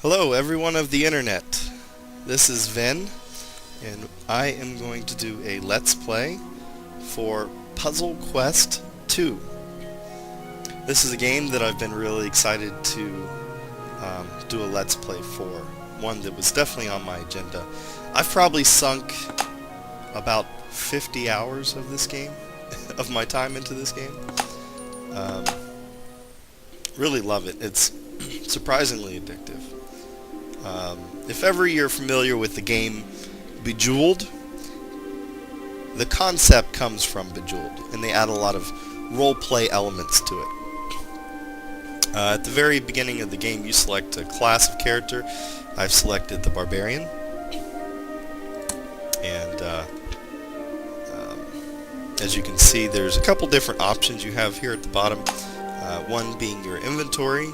Hello everyone of the internet. This is Ven, and I am going to do a Let's Play for Puzzle Quest 2. This is a game that I've been really excited to do a Let's Play for. One that was definitely on my agenda. I've probably sunk about 50 hours of this game, of my time into this game. Really love it. It's surprisingly addictive. If ever you're familiar with the game Bejeweled, the concept comes from Bejeweled, and they add a lot of role-play elements to it. At the very beginning of the game, you select a class of character. I've selected the Barbarian, and as you can see, there's a couple different options you have here at the bottom. One being your inventory.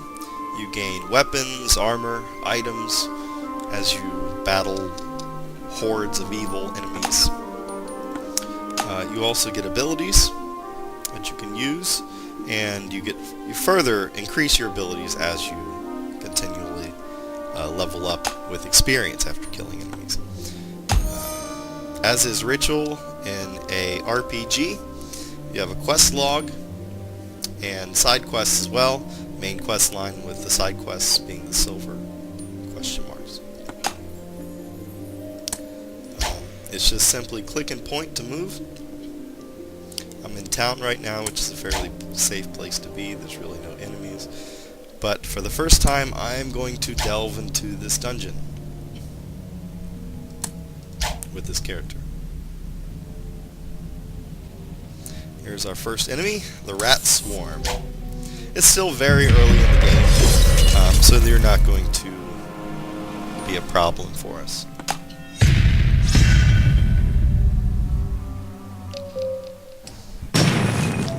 You gain weapons, armor, items as you battle hordes of evil enemies. You also get abilities that you can use, and you further increase your abilities as you continually level up with experience after killing enemies. As is ritual in a RPG, you have a quest log and side quests as well. Main quest line with the side quests being the silver question marks. It's just simply click and point to move. I'm in town right now, which is a fairly safe place to be. There's really no enemies. But for the first time, I'm going to delve into this dungeon with this character. Here's our first enemy, the Rat Swarm. It's still very early in the game, so they're not going to be a problem for us.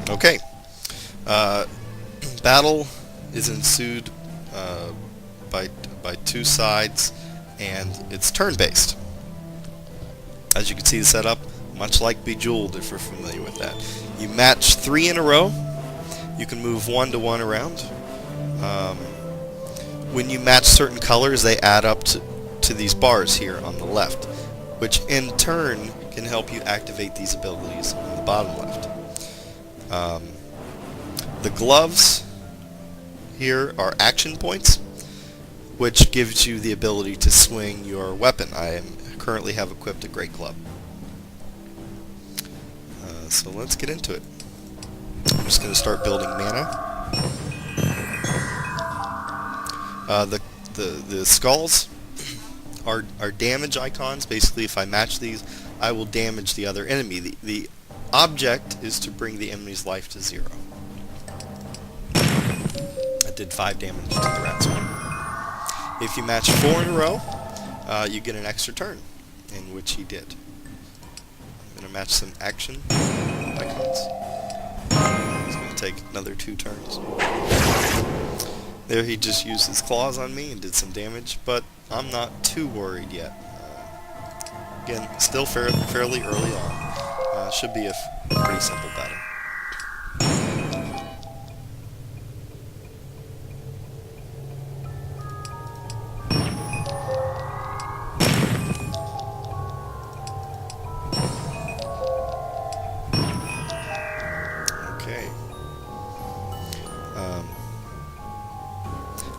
Okay. Battle is ensued by two sides, and it's turn-based. As you can see the setup, much like Bejeweled, if you're familiar with that. You match 3 in a row. You can move 1 to 1 around. When you match certain colors, they add up to these bars here on the left, which in turn can help you activate these abilities on the bottom left. The gloves here are action points, which gives you the ability to swing your weapon. I currently have equipped a great club. So let's get into it. I'm just going to start building mana. The skulls are damage icons. Basically, if I match these, I will damage the other enemy. The object is to bring the enemy's life to 0. I did 5 damage to the Rat Swarm. If you match 4 in a row, you get an extra turn, in which he did. I'm going to match some action icons. It's going to take another 2 turns. There he just used his claws on me and did some damage, but I'm not too worried yet. Again, still fairly early on. Should be a pretty simple battle.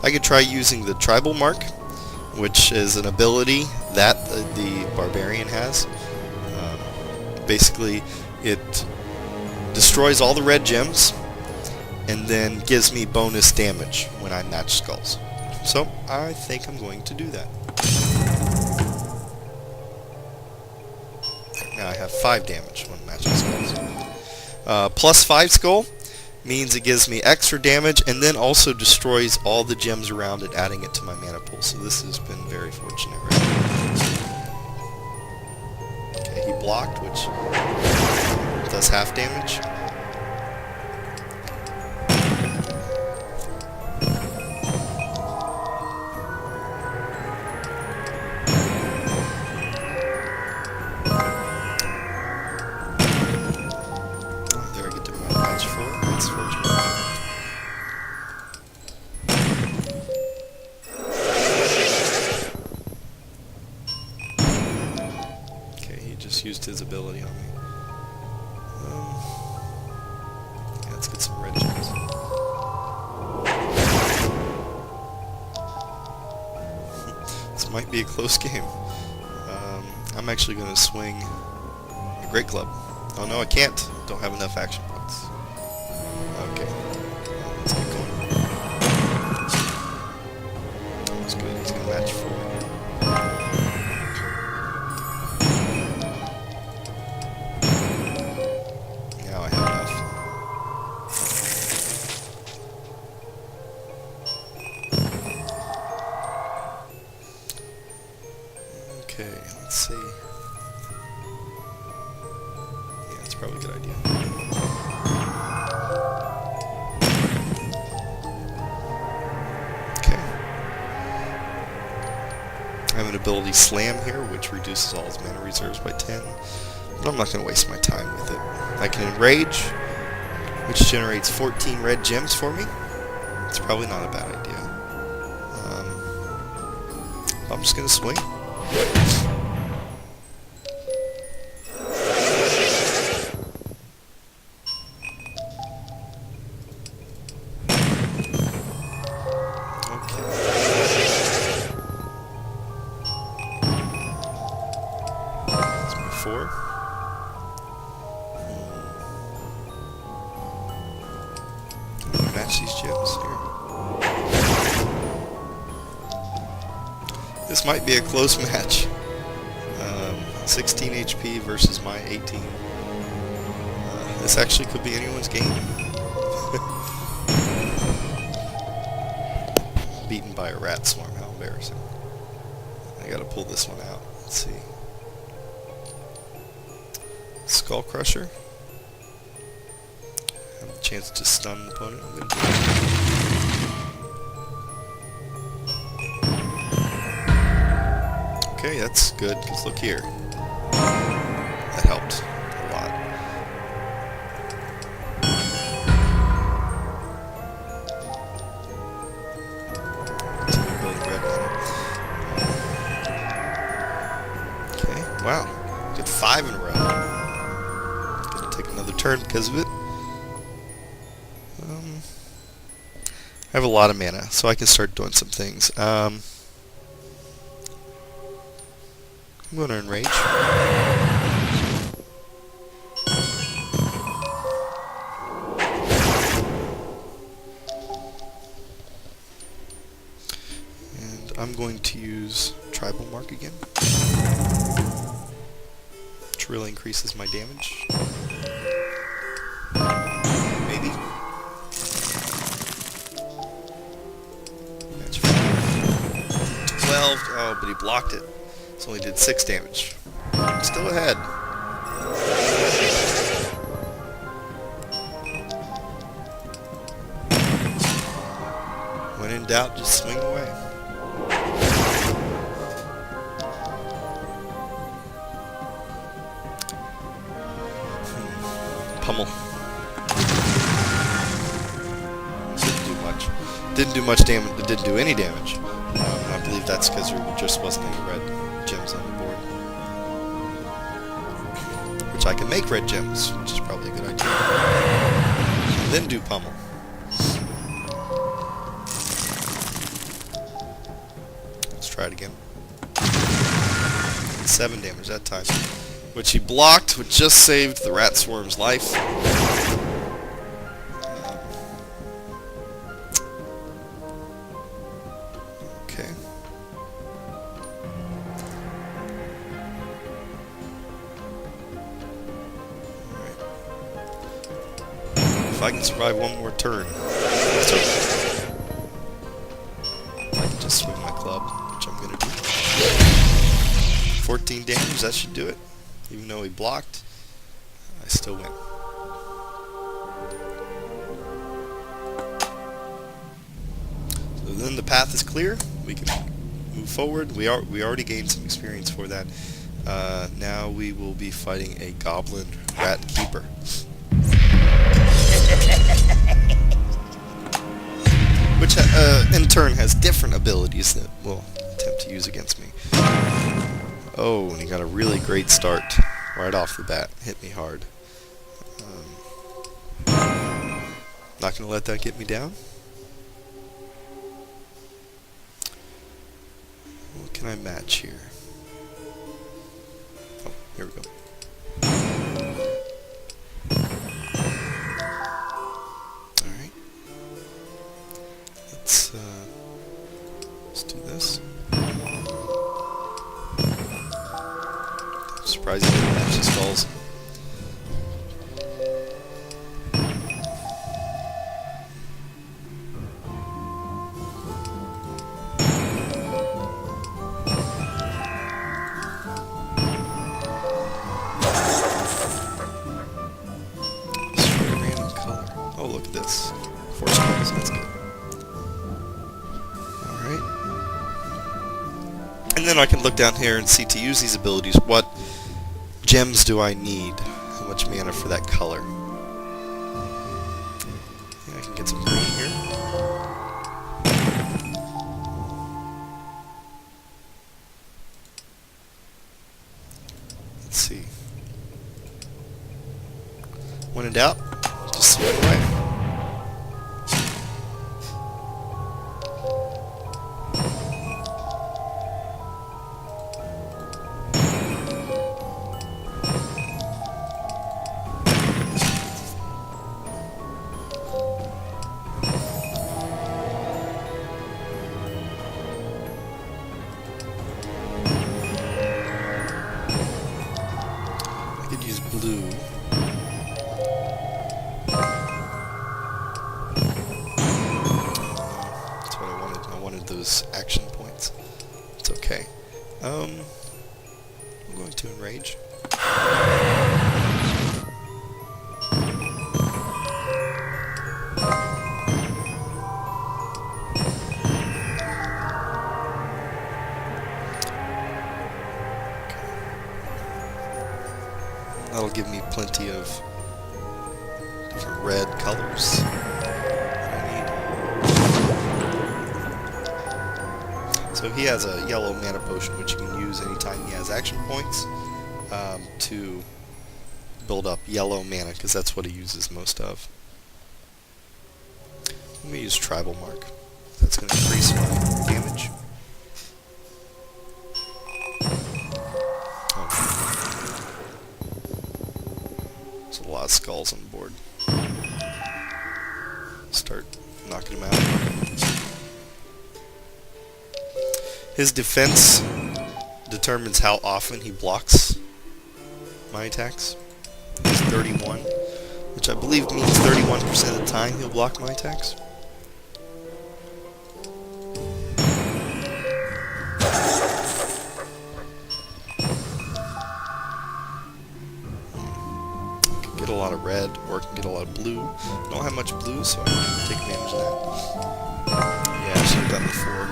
I could try using the Tribal Mark, which is an ability that the Barbarian has. Basically, it destroys all the red gems and then gives me bonus damage when I match skulls. So, I think I'm going to do that. Now I have 5 damage when matching skulls. Plus 5 skull means it gives me extra damage and then also destroys all the gems around it, adding it to my mana pool. So this has been very fortunate right now. Okay, he blocked, which does half damage. There I get to match 4. That's fortunate. used his ability on me. Yeah, let's get some red gems. This might be a close game. I'm actually going to swing a Great Club. Oh no, I can't. Don't have enough action points. Okay. Let's get going. That's good. He's going to match 4. Now I have enough. Okay, let's see. Yeah, that's probably a good idea. Okay. I have an ability Slam here, which reduces all his mana reserves by 10. But I'm not going to waste my time with it. I can Enrage, which generates 14 red gems for me. It's probably not a bad idea. I'm just going to swing. Match these gems here. This might be a close match. 16 HP versus my 18. This actually could be anyone's game. Beaten by a rat swarm. How embarrassing. I gotta pull this one out. Let's see. Skull Crusher. Have a chance to stun an opponent. I'm gonna do it. Okay, that's good, because look here. That helped a lot. Continue building red mana. Okay, wow. Did 5 in a row. Gonna take another turn because of it. I have a lot of mana, so I can start doing some things. I'm going to Enrage. And I'm going to use Tribal Mark again, which really increases my damage. Maybe. 12. Oh, but he blocked it. So only did 6 damage. I'm still ahead. When in doubt, just swing away. Pummel. Didn't do much. Didn't do much damage. It didn't do any damage. I believe that's because there just wasn't any red gems on the board. Which I can make red gems, which is probably a good idea. And then do pummel. Let's try it again. 7 damage that time. Which he blocked, which just saved the rat swarm's life. Okay. Alright. If I can survive one more turn, that's okay. I can just swing my club, which I'm going to do. 14 damage, that should do it. Even though he blocked, I still win. So then the path is clear. We can move forward. We already gained some experience for that. Now we will be fighting a Goblin Rat Keeper. Which in turn has different abilities that will attempt to use against me. Oh, and he got a really great start. right off the bat. Hit me hard. Not going to let that get me down. What can I match here? Oh, here we go. Alright. Let's do this. Surprisingly, it matches skulls. Oh, look at this. 4 skulls, that's good. Alright. And then I can look down here and see, to use these abilities, what gems do I need? How much mana for that color? Yeah, I can get some green here. Let's see. When in doubt, just swing away. I could use blue. That's what I wanted. I wanted those action points. It's okay. I'm going to enrage. That'll give me plenty of different red colors that I need. So he has a yellow mana potion which you can use anytime he has action points to build up yellow mana, because that's what he uses most of. Let me use Tribal Mark. That's going to increase my damage. A lot of skulls on the board. Start knocking him out. His defense determines how often he blocks my attacks. He's 31, which I believe means 31% of the time he'll block my attacks. Get a lot of red, or I can get a lot of blue. I don't have much blue, so I can take advantage of that. Yeah, I should have done before.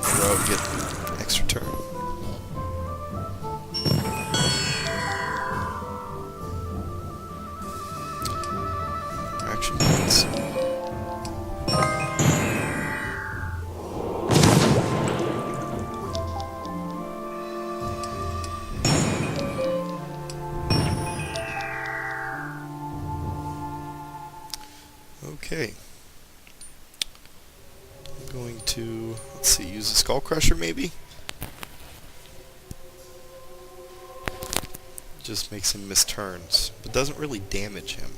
In a row, get an extra turn. Action points. Okay. I'm going to, let's see, use a Skull Crusher maybe? Just makes him miss turns, but doesn't really damage him.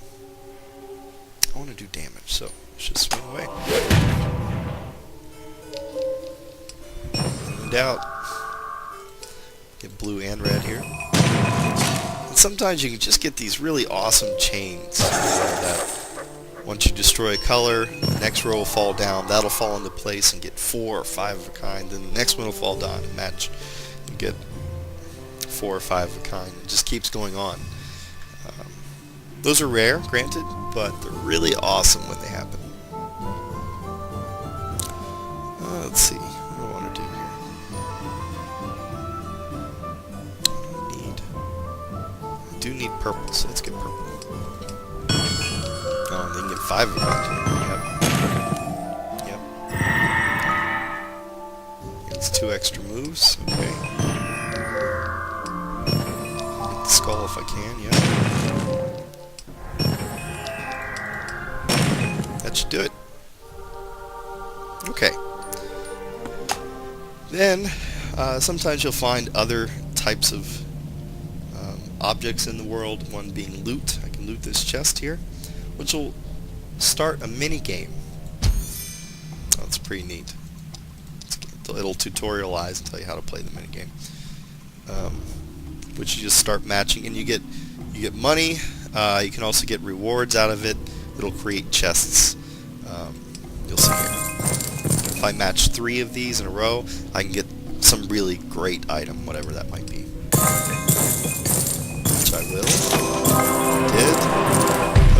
I want to do damage, so let's just swing away. In doubt. Get blue and red here. And sometimes you can just get these really awesome chains that once you destroy a color, the next row will fall down, that'll fall into place and get 4 or 5 of a kind, then the next one will fall down and match and get 4 or 5 of a kind. It just keeps going on. Those are rare, granted, but they're really awesome when they happen. Let's see, what do I want to do here? I do need purple, so let's get purple. Oh, they can get 5 of a kind here. Yep. It's 2 extra moves, okay. Get the skull if I can, yeah. That should do it. Okay. Then, sometimes you'll find other types of objects in the world, one being loot. I can loot this chest here, which will start a mini game. Oh, that's pretty neat. It'll tutorialize and tell you how to play the mini game, which you just start matching, and you get money. You can also get rewards out of it. It'll create chests. You'll see here. If I match 3 of these in a row, I can get some really great item, whatever that might be. Which I will. Did.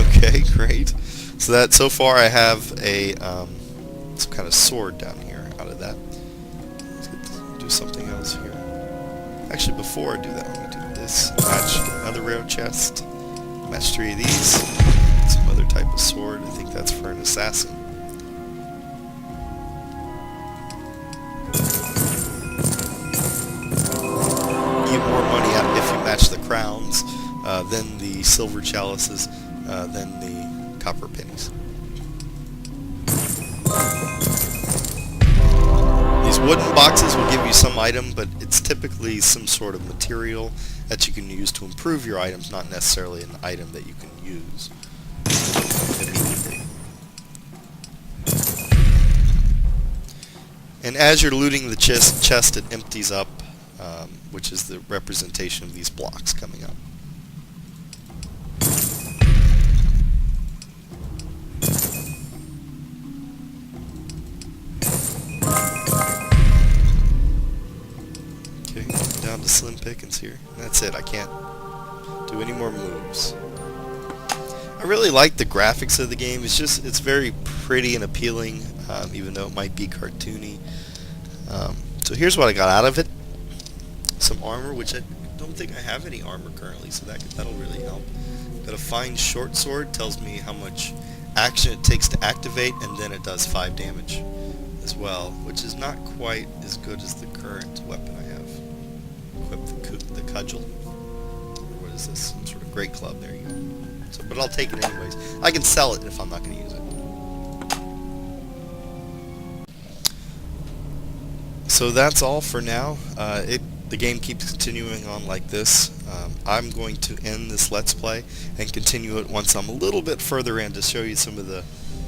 Okay, great. So far I have a some kind of sword down here out of that. Let's do something else here. Actually, before I do that, let me do this. Match another rare chest. Match 3 of these. Some other type of sword. I think that's for an assassin. Get more money out if you match the crowns, then the silver chalices, then the copper pennies. These wooden boxes will give you some item, but it's typically some sort of material that you can use to improve your items, not necessarily an item that you can use immediately. And as you're looting the chest, it empties up, which is the representation of these blocks coming up. Okay, down to slim pickings here. And that's it. I can't do any more moves. I really like the graphics of the game. It's very pretty and appealing, even though it might be cartoony. So here's what I got out of it. Some armor, which I don't think I have any armor currently, so that'll really help. Got a fine short sword, tells me how much action it takes to activate, and then it does 5 damage as well, which is not quite as good as the current weapon I have equipped, the cudgel. What is this? Some sort of great club. There you go. So, but I'll take it anyways. I can sell it if I'm not going to use it. So that's all for now. The game keeps continuing on like this. I'm going to end this Let's Play and continue it once I'm a little bit further in to show you some of the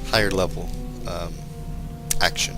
higher level action.